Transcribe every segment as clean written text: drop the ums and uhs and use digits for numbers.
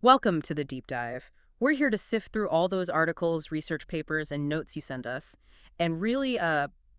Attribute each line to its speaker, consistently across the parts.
Speaker 1: Welcome to the deep dive. We're here to sift through all those articles, research papers, and notes you send us, and really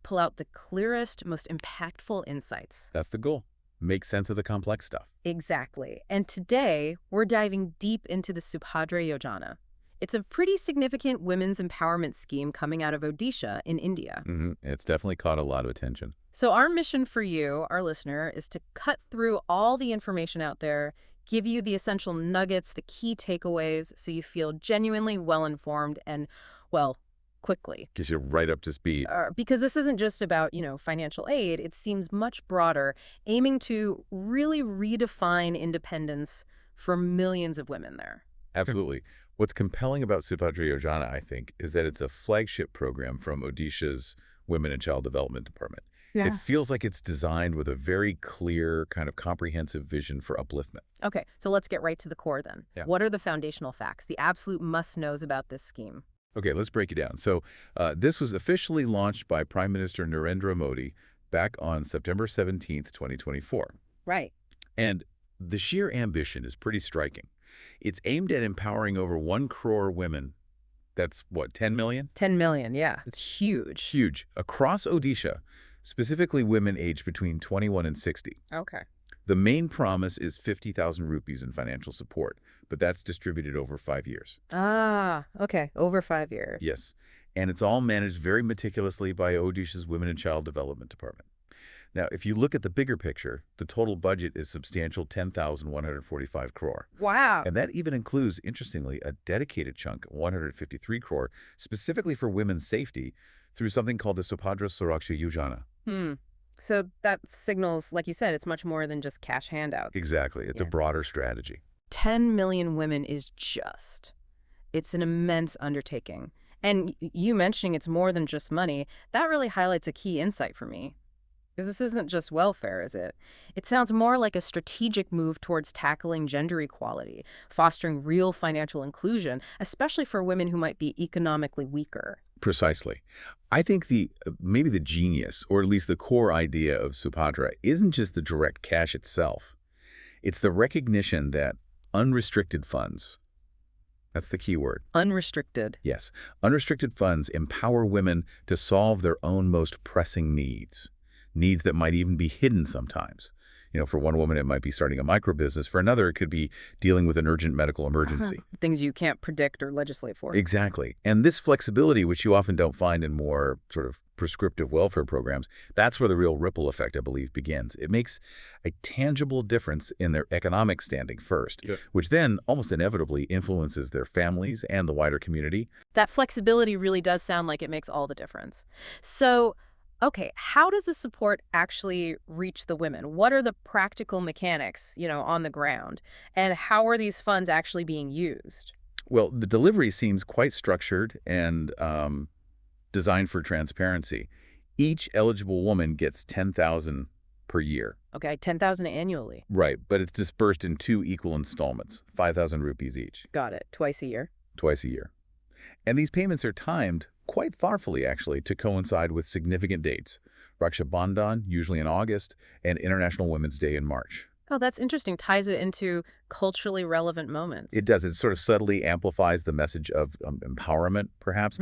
Speaker 1: pull out the clearest, most impactful insights.
Speaker 2: That's the goal. Make sense of the complex stuff.
Speaker 1: Exactly. And today, we're diving deep into the Subhadra Yojana. It's a pretty significant women's empowerment scheme coming out of Odisha in India.
Speaker 2: It's definitely caught a lot of attention.
Speaker 1: So our mission for you, our listener, is to cut through all the information out there, give you the essential nuggets, the key takeaways, so you feel genuinely well-informed and, well, quickly.
Speaker 2: Gets you right up to speed.
Speaker 1: Because this isn't just about, financial aid. It seems much broader, aiming to really redefine independence for millions of women there.
Speaker 2: Absolutely. What's compelling about Subhadra Yojana, I think, is that it's a flagship program from Odisha's Women and Child Development Department.
Speaker 1: Yeah.
Speaker 2: It feels like it's designed with a very clear, kind of comprehensive vision for upliftment.
Speaker 1: Okay, so let's get right to the core then.
Speaker 2: Yeah.
Speaker 1: What are the foundational facts, the absolute must-knows about this scheme?
Speaker 2: Okay, let's break it down. So this was officially launched by Prime Minister Narendra Modi back on September 17th, 2024.
Speaker 1: Right.
Speaker 2: And the sheer ambition is pretty striking. It's aimed at empowering over 1 crore women. That's what, 10 million?
Speaker 1: 10 million, yeah. It's huge.
Speaker 2: Huge. Across Odisha, specifically women aged between 21 and 60.
Speaker 1: Okay.
Speaker 2: The main promise is 50,000 rupees in financial support, but that's distributed over 5 years.
Speaker 1: Ah, okay. Over 5 years.
Speaker 2: Yes. And it's all managed very meticulously by Odisha's Women and Child Development Department. Now, if you look at the bigger picture, the total budget is substantial 10,145 crore.
Speaker 1: Wow.
Speaker 2: And that even includes, interestingly, a dedicated chunk, 153 crore, specifically for women's safety through something called the Subhadra Yojana.
Speaker 1: So that signals, like you said, it's much more than just cash handouts.
Speaker 2: Exactly. It's a broader strategy.
Speaker 1: 10 million women is it's an immense undertaking. And you mentioning it's more than just money, that really highlights a key insight for me. Because this isn't just welfare, is it? It sounds more like a strategic move towards tackling gender equality, fostering real financial inclusion, especially for women who might be economically weaker.
Speaker 2: Precisely. I think maybe the genius, or at least the core idea of Subhadra, isn't just the direct cash itself. It's the recognition that unrestricted funds, that's the key word.
Speaker 1: Unrestricted.
Speaker 2: Yes. Unrestricted funds empower women to solve their own most pressing needs that might even be hidden sometimes. For one woman, it might be starting a micro-business. For another, it could be dealing with an urgent medical emergency.
Speaker 1: Things you can't predict or legislate for.
Speaker 2: Exactly. And this flexibility, which you often don't find in more sort of prescriptive welfare programs, that's where the real ripple effect, I believe, begins. It makes a tangible difference in their economic standing first, which then almost inevitably influences their families and the wider community.
Speaker 1: That flexibility really does sound like it makes all the difference. So, okay, how does the support actually reach the women? What are the practical mechanics, on the ground? And how are these funds actually being used?
Speaker 2: Well, the delivery seems quite structured and designed for transparency. Each eligible woman gets 10,000 per year.
Speaker 1: Okay, 10,000 annually.
Speaker 2: Right, but it's dispersed in 2 equal installments, 5,000 rupees each.
Speaker 1: Got it. Twice a year?
Speaker 2: Twice a year. And these payments are timed quite thoughtfully, actually, to coincide with significant dates. Bhandar, usually in August, and International Women's Day in March.
Speaker 1: Oh, that's interesting. Ties it into culturally relevant moments.
Speaker 2: It does. It sort of subtly amplifies the message of empowerment, perhaps.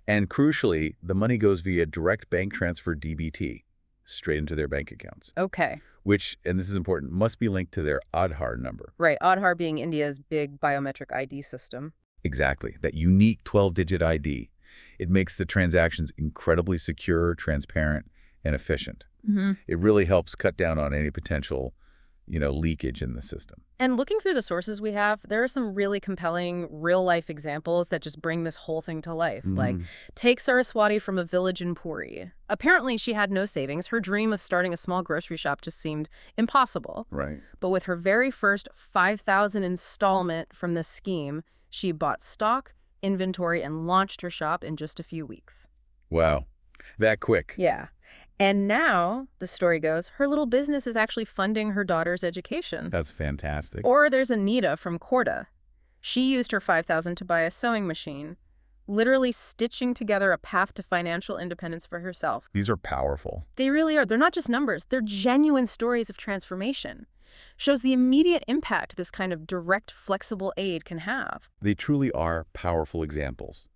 Speaker 2: And crucially, the money goes via direct bank transfer DBT, straight into their bank accounts.
Speaker 1: Okay.
Speaker 2: Which, and this is important, must be linked to their Aadhaar number.
Speaker 1: Right. Aadhaar being India's big biometric ID system.
Speaker 2: Exactly. That unique 12-digit ID. It makes the transactions incredibly secure, transparent, and efficient. It really helps cut down on any potential, leakage in the system.
Speaker 1: And looking through the sources we have, there are some really compelling real-life examples that just bring this whole thing to life. Like, take Saraswati from a village in Puri. Apparently, she had no savings. Her dream of starting a small grocery shop just seemed impossible.
Speaker 2: Right.
Speaker 1: But with her very first 5,000 installment from this scheme, she bought stock, inventory, and launched her shop in just a few weeks.
Speaker 2: Wow. That quick.
Speaker 1: Yeah. And now, the story goes, her little business is actually funding her daughter's education.
Speaker 2: That's fantastic.
Speaker 1: Or there's Anita from Korda. She used her 5,000 to buy a sewing machine, literally stitching together a path to financial independence for herself.
Speaker 2: These are powerful.
Speaker 1: They really are. They're not just numbers. They're genuine stories of transformation. shows the immediate impact this kind of direct, flexible aid can have.
Speaker 2: They truly are powerful examples.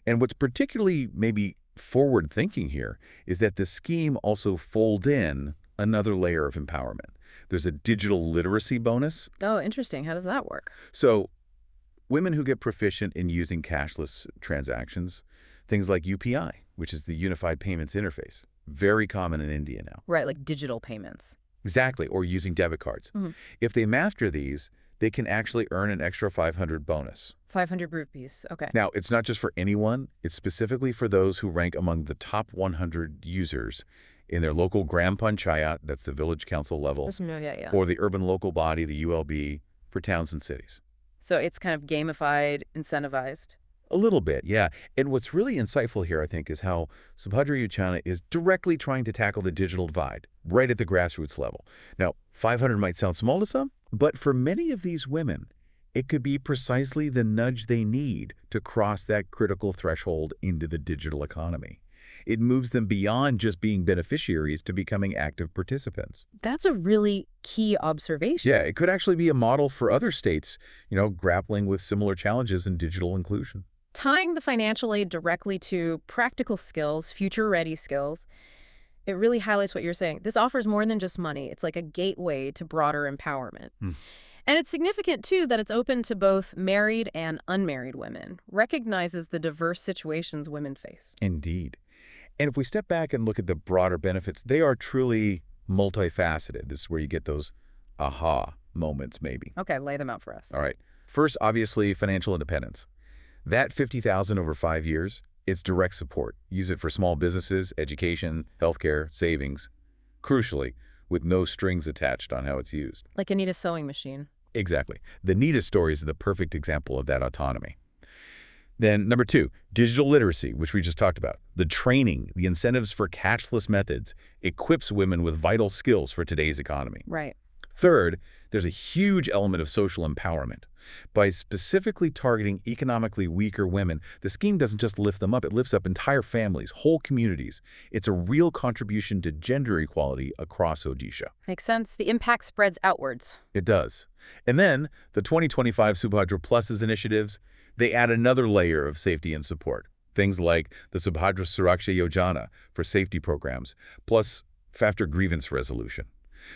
Speaker 2: And what's particularly maybe forward-thinking here is that the scheme also folds in another layer of empowerment. There's a digital literacy bonus.
Speaker 1: Oh, interesting. How does that work?
Speaker 2: So women who get proficient in using cashless transactions, things like UPI, which is the Unified Payments Interface, very common in India now.
Speaker 1: Right, like digital payments.
Speaker 2: Exactly, or using debit cards. If they master these, they can actually earn an extra 500 bonus.
Speaker 1: 500 rupees. Okay.
Speaker 2: Now, it's not just for anyone. It's specifically for those who rank among the top 100 users in their local Gram Panchayat, that's the village council level,
Speaker 1: Yeah.
Speaker 2: or the urban local body, the ULB, for towns and cities.
Speaker 1: So it's kind of gamified, incentivized.
Speaker 2: A little bit, yeah. And what's really insightful here, I think, is how Subhadra Yojana is directly trying to tackle the digital divide right at the grassroots level. Now, 500 might sound small to some, but for many of these women, it could be precisely the nudge they need to cross that critical threshold into the digital economy. It moves them beyond just being beneficiaries to becoming active participants.
Speaker 1: That's a really key observation.
Speaker 2: Yeah, it could actually be a model for other states, grappling with similar challenges in digital inclusion.
Speaker 1: Tying the financial aid directly to practical skills, future-ready skills, it really highlights what you're saying. This offers more than just money. It's like a gateway to broader empowerment. And it's significant, too, that it's open to both married and unmarried women, recognizes the diverse situations women face.
Speaker 2: Indeed. And if we step back and look at the broader benefits, they are truly multifaceted. This is where you get those aha moments, maybe.
Speaker 1: Okay, lay them out for us.
Speaker 2: All right. First, obviously, financial independence. That $50,000 over 5 years, it's direct support. Use it for small businesses, education, healthcare, savings. Crucially, with no strings attached on how it's used.
Speaker 1: Like a neat sewing machine.
Speaker 2: Exactly. The Nita story is the perfect example of that autonomy. Then, number 2, digital literacy, which we just talked about. The training, the incentives for cashless methods equips women with vital skills for today's economy.
Speaker 1: Right.
Speaker 2: Third, there's a huge element of social empowerment. By specifically targeting economically weaker women, the scheme doesn't just lift them up, it lifts up entire families, whole communities. It's a real contribution to gender equality across Odisha.
Speaker 1: Makes sense. The impact spreads outwards.
Speaker 2: It does. And then, the 2025 Subhadra Pluses initiatives, they add another layer of safety and support. Things like the Subhadra Yojana for safety programs, plus faster grievance resolution,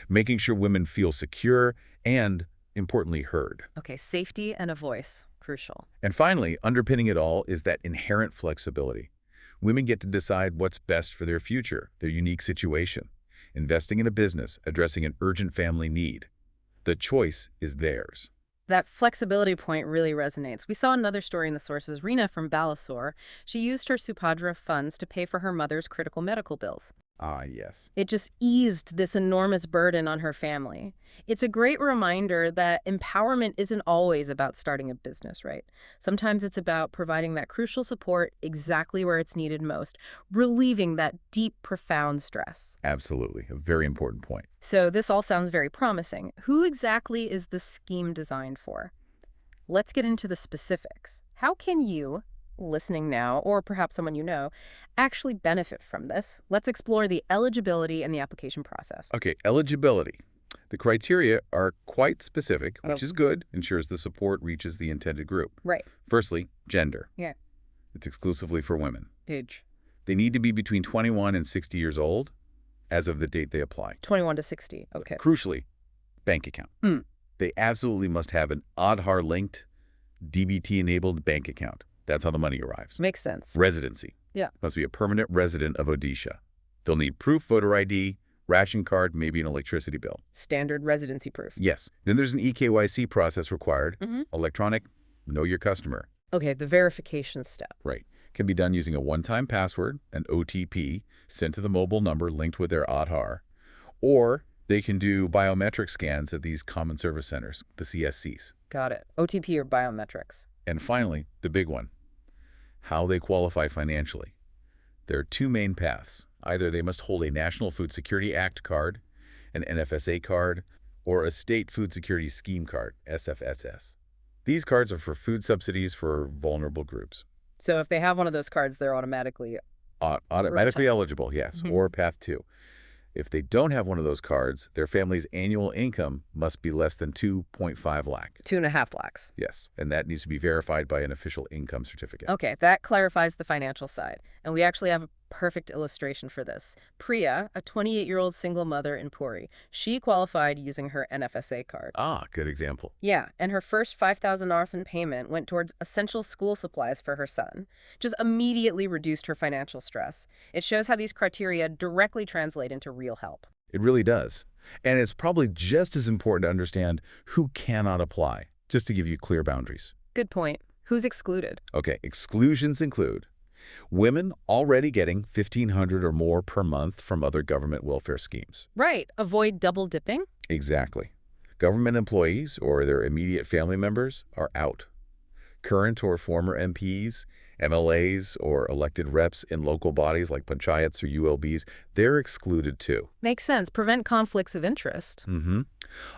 Speaker 2: making sure women feel secure and, importantly, heard.
Speaker 1: Okay, safety and a voice. Crucial.
Speaker 2: And finally, underpinning it all is that inherent flexibility. Women get to decide what's best for their future, their unique situation. Investing in a business, addressing an urgent family need. The choice is theirs.
Speaker 1: That flexibility point really resonates. We saw another story in the sources. Reena from Balasore, she used her Subhadra funds to pay for her mother's critical medical bills.
Speaker 2: Ah, yes.
Speaker 1: It just eased this enormous burden on her family. It's a great reminder that empowerment isn't always about starting a business, right? Sometimes it's about providing that crucial support exactly where it's needed most, relieving that deep, profound stress.
Speaker 2: Absolutely. A very important point.
Speaker 1: So this all sounds very promising. Who exactly is the scheme designed for? Let's get into the specifics. How can you, listening now, or perhaps someone you know, actually benefit from this? Let's explore the eligibility and the application process.
Speaker 2: Okay, eligibility. The criteria are quite specific, which is good, ensures the support reaches the intended group.
Speaker 1: Right.
Speaker 2: Firstly, gender.
Speaker 1: Yeah.
Speaker 2: It's exclusively for women.
Speaker 1: Age.
Speaker 2: They need to be between 21 and 60 years old as of the date they apply.
Speaker 1: 21 to 60. Okay.
Speaker 2: Crucially, bank account. They absolutely must have an Aadhaar-linked, DBT-enabled bank account. That's how the money arrives.
Speaker 1: Makes sense.
Speaker 2: Residency.
Speaker 1: Yeah.
Speaker 2: Must be a permanent resident of Odisha. They'll need proof, voter ID, ration card, maybe an electricity bill.
Speaker 1: Standard residency proof.
Speaker 2: Yes. Then there's an e-KYC process required. Electronic, know your customer.
Speaker 1: Okay, the verification step.
Speaker 2: Right. Can be done using a one-time password, an OTP, sent to the mobile number linked with their Aadhaar. Or they can do biometric scans at these common service centers, the CSCs.
Speaker 1: Got it. OTP or biometrics.
Speaker 2: And finally, the big one, how they qualify financially. There are two main paths. Either they must hold a National Food Security Act card, an NFSA card, or a State Food Security Scheme card, SFSS. These cards are for food subsidies for vulnerable groups.
Speaker 1: So if they have one of those cards, they're automatically
Speaker 2: Automatically eligible, yes, or Path 2. If they don't have one of those cards, their family's annual income must be less than 2.5 lakh.
Speaker 1: 2.5 lakhs.
Speaker 2: Yes, and that needs to be verified by an official income certificate.
Speaker 1: Okay, that clarifies the financial side. And we actually have a perfect illustration for this. Priya, a 28-year-old single mother in Puri, she qualified using her NFSA card.
Speaker 2: Ah, good example.
Speaker 1: Yeah, and her first 5,000 north in payment went towards essential school supplies for her son. Just immediately reduced her financial stress. It shows how these criteria directly translate into real help.
Speaker 2: It really does. And it's probably just as important to understand who cannot apply, just to give you clear boundaries.
Speaker 1: Good point. Who's excluded?
Speaker 2: Okay, exclusions include women already getting $1,500 or more per month from other government welfare schemes.
Speaker 1: Right. Avoid double dipping?
Speaker 2: Exactly. Government employees or their immediate family members are out. Current or former MPs, MLAs, or elected reps in local bodies like panchayats or ULBs, they're excluded too.
Speaker 1: Makes sense. Prevent conflicts of interest.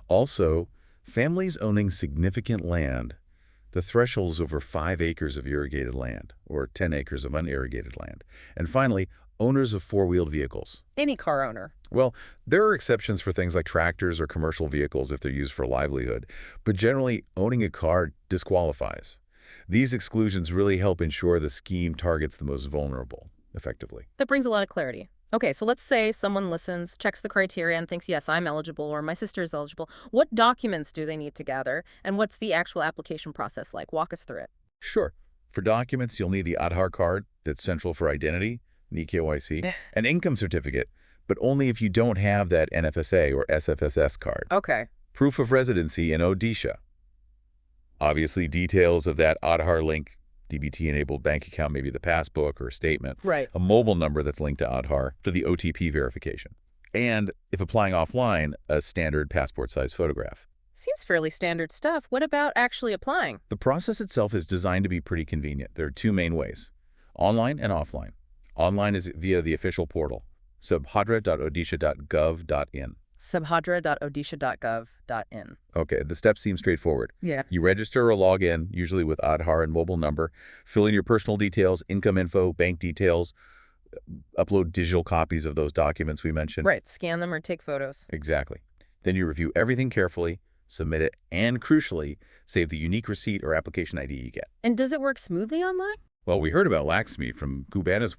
Speaker 2: Also, families owning significant land, the thresholds over 5 acres of irrigated land or 10 acres of unirrigated land. And finally, owners of four-wheeled vehicles.
Speaker 1: Any car owner.
Speaker 2: Well, there are exceptions for things like tractors or commercial vehicles if they're used for livelihood, but generally, owning a car disqualifies. These exclusions really help ensure the scheme targets the most vulnerable effectively.
Speaker 1: That brings a lot of clarity. Okay, so let's say someone listens, checks the criteria, and thinks, yes, I'm eligible or my sister is eligible. What documents do they need to gather, and what's the actual application process like? Walk us through it.
Speaker 2: Sure. For documents, you'll need the Aadhaar card that's central for identity, an e-KYC, an income certificate, but only if you don't have that NFSA or SFSS card.
Speaker 1: Okay.
Speaker 2: Proof of residency in Odisha. Obviously, details of that Aadhaar link, DBT-enabled bank account, maybe the passbook or statement.
Speaker 1: Right.
Speaker 2: A mobile number that's linked to Aadhaar for the OTP verification. And, if applying offline, a standard passport-size photograph.
Speaker 1: Seems fairly standard stuff. What about actually applying?
Speaker 2: The process itself is designed to be pretty convenient. There are two main ways, online and offline. Online is via the official portal, subhadra.odisha.gov.in.
Speaker 1: Subhadra.odisha.gov.in.
Speaker 2: Okay, the steps seem straightforward.
Speaker 1: Yeah.
Speaker 2: You register or log in, usually with Aadhaar and mobile number, fill in your personal details, income info, bank details, upload digital copies of those documents we mentioned.
Speaker 1: Right, scan them or take photos.
Speaker 2: Exactly. Then you review everything carefully, submit it, and crucially, save the unique receipt or application ID you get.
Speaker 1: And does it work smoothly online?
Speaker 2: Well, we heard about Lakshmi from Behna's.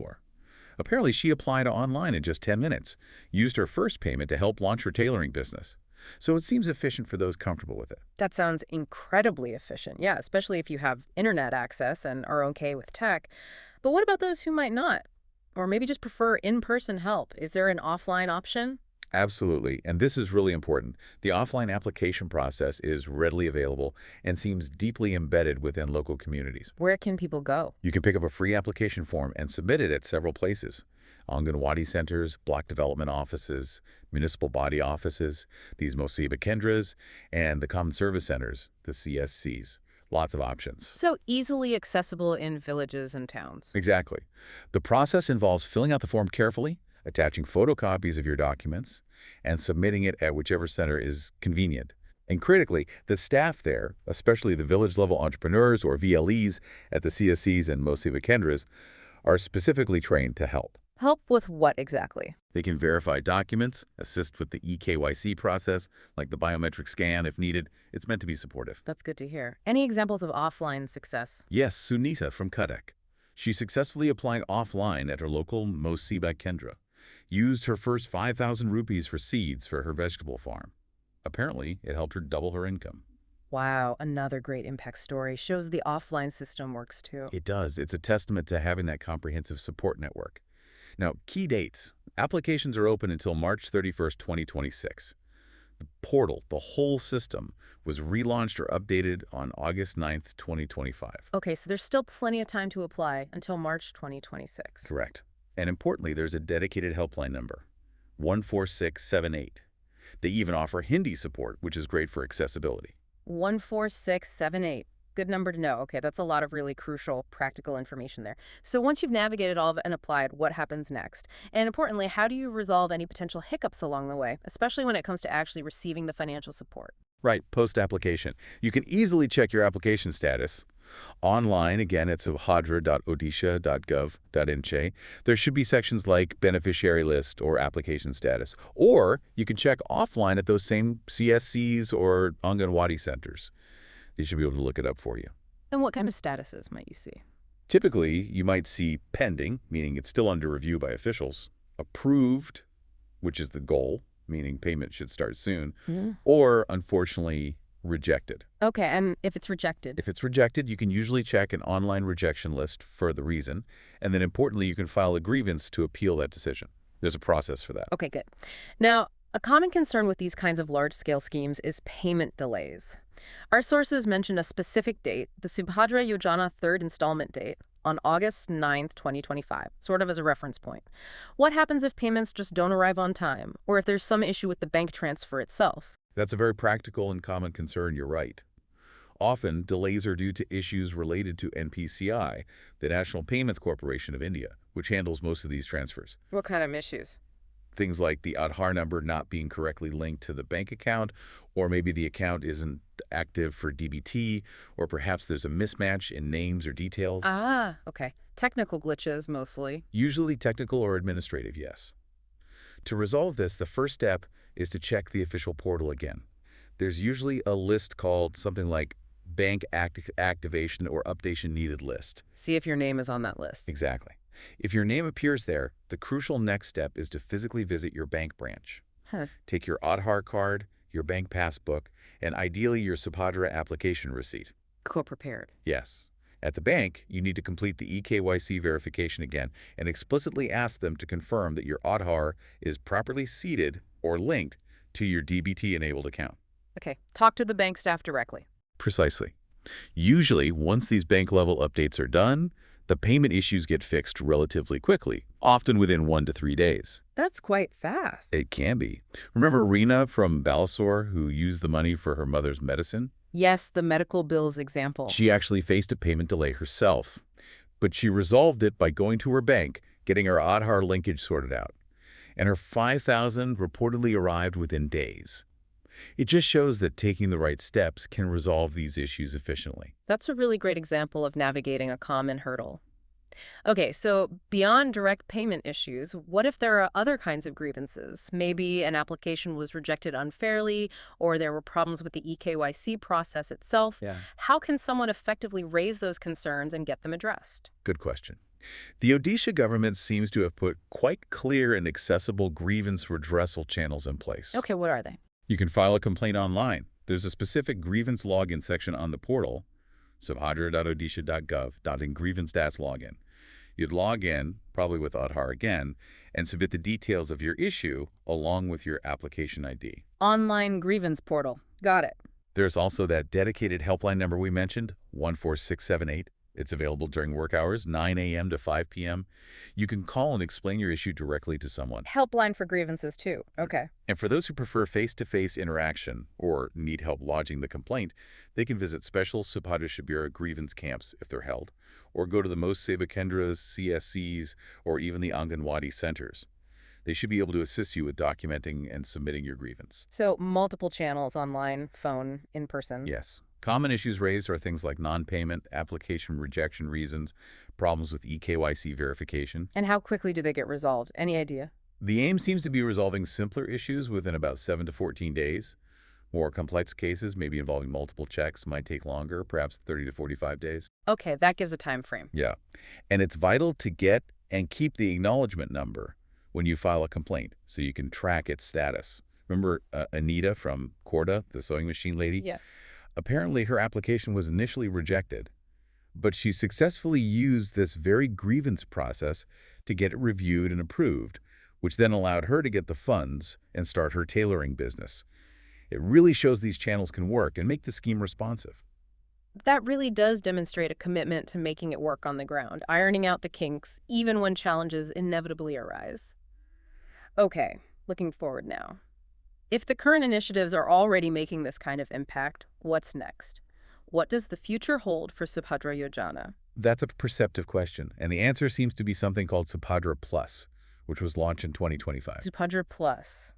Speaker 2: Apparently, she applied online in just 10 minutes, used her first payment to help launch her tailoring business. So it seems efficient for those comfortable with it.
Speaker 1: That sounds incredibly efficient. Yeah, especially if you have internet access and are okay with tech. But what about those who might not? Or maybe just prefer in-person help? Is there an offline option?
Speaker 2: Absolutely, and this is really important. The offline application process is readily available and seems deeply embedded within local communities.
Speaker 1: Where can people go?
Speaker 2: You can pick up a free application form and submit it at several places. Anganwadi centers, block development offices, municipal body offices, these Mosiba Kendras, and the Common Service Centers, the CSCs. Lots of options.
Speaker 1: So easily accessible in villages and towns.
Speaker 2: Exactly. The process involves filling out the form carefully, attaching photocopies of your documents, and submitting it at whichever center is convenient. And critically, the staff there, especially the village-level entrepreneurs or VLEs at the CSCs and Mosiba Kendras, are specifically trained to help.
Speaker 1: Help with what exactly?
Speaker 2: They can verify documents, assist with the e-KYC process, like the biometric scan if needed. It's meant to be supportive.
Speaker 1: That's good to hear. Any examples of offline success?
Speaker 2: Yes, Sunita from Cuttack. She successfully applied offline at her local Mosiba Kendra. Used her first 5,000 rupees for seeds for her vegetable farm. Apparently, it helped her double her income.
Speaker 1: Wow, another great impact story. Shows the offline system works too.
Speaker 2: It does. It's a testament to having that comprehensive support network. Now, key dates. Applications are open until March 31st, 2026. The portal, the whole system, was relaunched or updated on August 9th, 2025.
Speaker 1: Okay, so there's still plenty of time to apply until March 2026.
Speaker 2: Correct. And importantly, there's a dedicated helpline number, 14678. They even offer Hindi support, which is great for accessibility.
Speaker 1: 14678. Good number to know. Okay, that's a lot of really crucial, practical information there. So once you've navigated all of it and applied, what happens next? And importantly, how do you resolve any potential hiccups along the way, especially when it comes to actually receiving the financial support?
Speaker 2: Right, post-application. You can easily check your application status. Online, again, at subhadra.odisha.gov.in. There should be sections like beneficiary list or application status. Or you can check offline at those same CSCs or Anganwadi centers. They should be able to look it up for you.
Speaker 1: And what kind of statuses might you see?
Speaker 2: Typically, you might see pending, meaning it's still under review by officials, approved, which is the goal, meaning payment should start soon, or, unfortunately, rejected.
Speaker 1: Okay, and if it's rejected?
Speaker 2: If it's rejected, you can usually check an online rejection list for the reason, and then importantly, you can file a grievance to appeal that decision. There's a process for that.
Speaker 1: Okay, good. Now, a common concern with these kinds of large-scale schemes is payment delays. Our sources mention a specific date, the Subhadra Yojana third installment date, on August 9th, 2025, sort of as a reference point. What happens if payments just don't arrive on time, or if there's some issue with the bank transfer itself?
Speaker 2: That's a very practical and common concern, you're right. Often, delays are due to issues related to NPCI, the National Payments Corporation of India, which handles most of these transfers.
Speaker 1: What kind of issues?
Speaker 2: Things like the Aadhaar number not being correctly linked to the bank account, or maybe the account isn't active for DBT, or perhaps there's a mismatch in names or details.
Speaker 1: Ah, okay. Technical glitches, mostly.
Speaker 2: Usually technical or administrative, yes. To resolve this, the first step is to check the official portal again. There's usually a list called something like Bank Activation or Updation Needed list.
Speaker 1: See if your name is on that list.
Speaker 2: Exactly. If your name appears there, the crucial next step is to physically visit your bank branch. Take your Aadhaar card, your bank passbook, and ideally your Subhadra application receipt.
Speaker 1: Co-prepared.
Speaker 2: Yes. At the bank, you need to complete the e-KYC verification again and explicitly ask them to confirm that your Aadhaar is properly seated or linked to your DBT-enabled account.
Speaker 1: Okay, talk to the bank staff directly.
Speaker 2: Precisely. Usually, once these bank-level updates are done, the payment issues get fixed relatively quickly, often within 1 to 3 days.
Speaker 1: That's quite fast.
Speaker 2: It can be. Remember Reena from Balasore who used the money for her mother's medicine?
Speaker 1: Yes, the medical bills example.
Speaker 2: She actually faced a payment delay herself, but she resolved it by going to her bank, getting her Aadhaar linkage sorted out. And her $5,000 reportedly arrived within days. It just shows that taking the right steps can resolve these issues efficiently.
Speaker 1: That's a really great example of navigating a common hurdle. Okay, so beyond direct payment issues, what if there are other kinds of grievances? Maybe an application was rejected unfairly, or there were problems with the e-KYC process itself. How can someone effectively raise those concerns and get them addressed?
Speaker 2: Good question. The Odisha government seems to have put quite clear and accessible grievance redressal channels in place.
Speaker 1: Okay, what are they?
Speaker 2: You can file a complaint online. There's a specific grievance login section on the portal, subhadra.odisha.gov. Grievance login. You'd log in, probably with Aadhaar again, and submit the details of your issue along with your application ID.
Speaker 1: Online grievance portal. Got it.
Speaker 2: There's also that dedicated helpline number we mentioned, 14678. It's available during work hours, 9 a.m. to 5 p.m. You can call and explain your issue directly to someone.
Speaker 1: Helpline for grievances, too. Okay.
Speaker 2: And for those who prefer face-to-face interaction or need help lodging the complaint, they can visit special Subhadra Shibira grievance camps if they're held, or go to the most Seva Kendras, CSCs, or even the Anganwadi centers. They should be able to assist you with documenting and submitting your grievance.
Speaker 1: So multiple channels, online, phone, in person.
Speaker 2: Yes. Common issues raised are things like non-payment, application rejection reasons, problems with e-KYC verification.
Speaker 1: And how quickly do they get resolved? Any idea?
Speaker 2: The aim seems to be resolving simpler issues within about 7 to 14 days. More complex cases, maybe involving multiple checks, might take longer, perhaps 30 to 45 days.
Speaker 1: Okay, that gives a time frame.
Speaker 2: Yeah. And it's vital to get and keep the acknowledgement number when you file a complaint so you can track its status. Remember Anita from Korda, the sewing machine lady?
Speaker 1: Yes.
Speaker 2: Apparently, her application was initially rejected, but she successfully used this very grievance process to get it reviewed and approved, which then allowed her to get the funds and start her tailoring business. It really shows these channels can work and make the scheme responsive.
Speaker 1: That really does demonstrate a commitment to making it work on the ground, ironing out the kinks, even when challenges inevitably arise. Okay, looking forward now. If the current initiatives are already making this kind of impact, what's next? What does the future hold for Subhadra Yojana?
Speaker 2: That's a perceptive question, and the answer seems to be something called Subhadra Plus, which was launched in 2025.
Speaker 1: Subhadra Plus.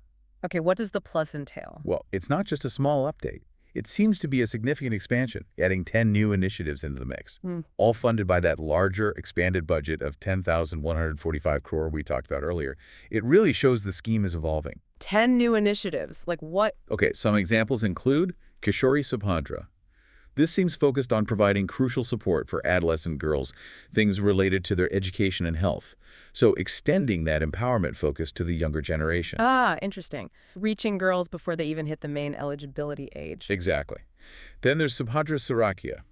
Speaker 1: Okay, what does the plus entail?
Speaker 2: Well, it's not just a small update. It seems to be a significant expansion, adding 10 new initiatives into the mix,
Speaker 1: Hmm.
Speaker 2: all funded by that larger, expanded budget of 10,145 crore we talked about earlier. It really shows the scheme is evolving.
Speaker 1: 10 new initiatives. Like what?
Speaker 2: Okay, some examples include Kishori Subhadra. This seems focused on providing crucial support for adolescent girls, things related to their education and health. So extending that empowerment focus to the younger generation.
Speaker 1: Ah, interesting. Reaching girls before they even hit the main eligibility age.
Speaker 2: Exactly. Then there's Subhadra Surakia.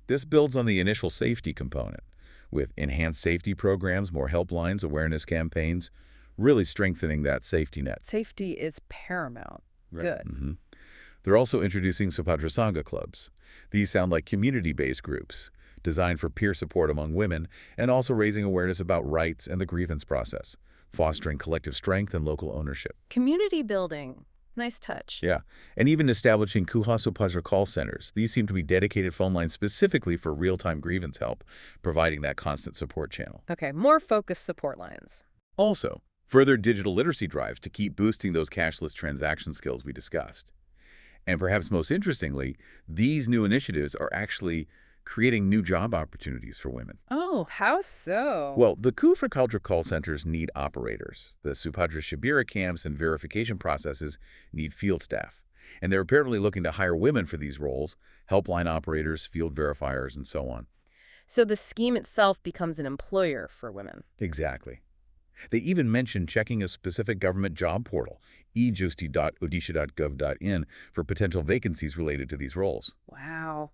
Speaker 2: This builds on the initial safety component, with enhanced safety programs, more helplines, awareness campaigns, really strengthening that safety net.
Speaker 1: Safety is paramount.
Speaker 2: Right.
Speaker 1: Good.
Speaker 2: They're also introducing Subhadra Sangha clubs. These sound like community-based groups, designed for peer support among women, and also raising awareness about rights and the grievance process, fostering collective strength and local ownership.
Speaker 1: Community building. Nice touch.
Speaker 2: Yeah, and even establishing Kuha Subhadra call centers. These seem to be dedicated phone lines specifically for real-time grievance help, providing that constant support channel.
Speaker 1: Okay, more focused support lines.
Speaker 2: Also, further digital literacy drives to keep boosting those cashless transaction skills we discussed. And perhaps most interestingly, these new initiatives are actually creating new job opportunities for women.
Speaker 1: Oh, how so?
Speaker 2: Well, the Kufra Culture call centers need operators. The Subhadra Shabira camps and verification processes need field staff. And they're apparently looking to hire women for these roles, helpline operators, field verifiers, and so on.
Speaker 1: So the scheme itself becomes an employer for women.
Speaker 2: Exactly. They even mention checking a specific government job portal, ejusti.odisha.gov.in, for potential vacancies related to these roles.
Speaker 1: Wow.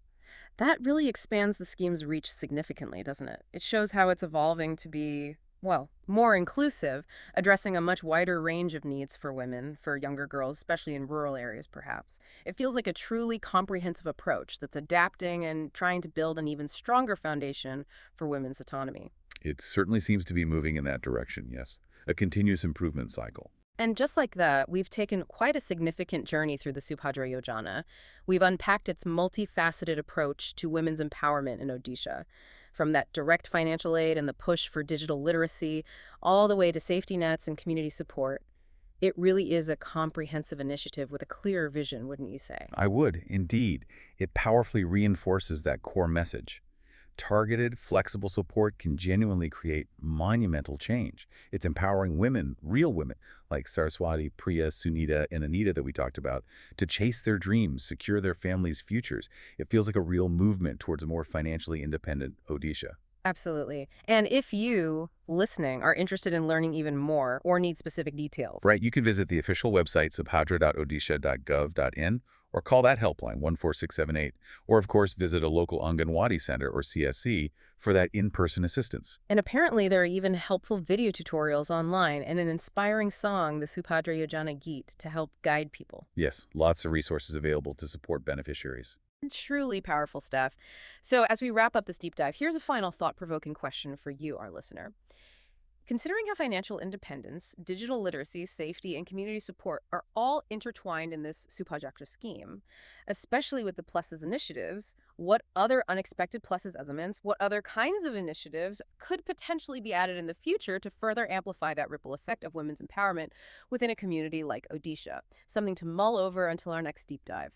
Speaker 1: That really expands the scheme's reach significantly, doesn't it? It shows how it's evolving to be, well, more inclusive, addressing a much wider range of needs for women, for younger girls, especially in rural areas, perhaps. It feels like a truly comprehensive approach that's adapting and trying to build an even stronger foundation for women's autonomy.
Speaker 2: It certainly seems to be moving in that direction, yes. A continuous improvement cycle.
Speaker 1: And just like that, we've taken quite a significant journey through the Subhadra Yojana. We've unpacked its multifaceted approach to women's empowerment in Odisha, from that direct financial aid and the push for digital literacy, all the way to safety nets and community support. It really is a comprehensive initiative with a clear vision, wouldn't you say?
Speaker 2: I would, indeed. It powerfully reinforces that core message. Targeted, flexible support can genuinely create monumental change. It's empowering women, real women, like Saraswati, Priya, Sunita, and Anita that we talked about, to chase their dreams, secure their families' futures. It feels like a real movement towards a more financially independent Odisha.
Speaker 1: Absolutely. And if you, listening, are interested in learning even more or need specific details.
Speaker 2: Right, you can visit the official website, subhadra.odisha.gov.in, or call that helpline, 14678, or of course visit a local Anganwadi center or CSC for that in-person assistance.
Speaker 1: And apparently there are even helpful video tutorials online and an inspiring song, the Subhadra Yojana Geet, to help guide people.
Speaker 2: Yes, lots of resources available to support beneficiaries.
Speaker 1: Truly powerful stuff. So as we wrap up this deep dive, here's a final thought-provoking question for you, our listener. Considering how financial independence, digital literacy, safety, and community support are all intertwined in this Subhadra scheme, especially with the pluses initiatives, what other unexpected pluses, what other kinds of initiatives could potentially be added in the future to further amplify that ripple effect of women's empowerment within a community like Odisha? Something to mull over until our next deep dive.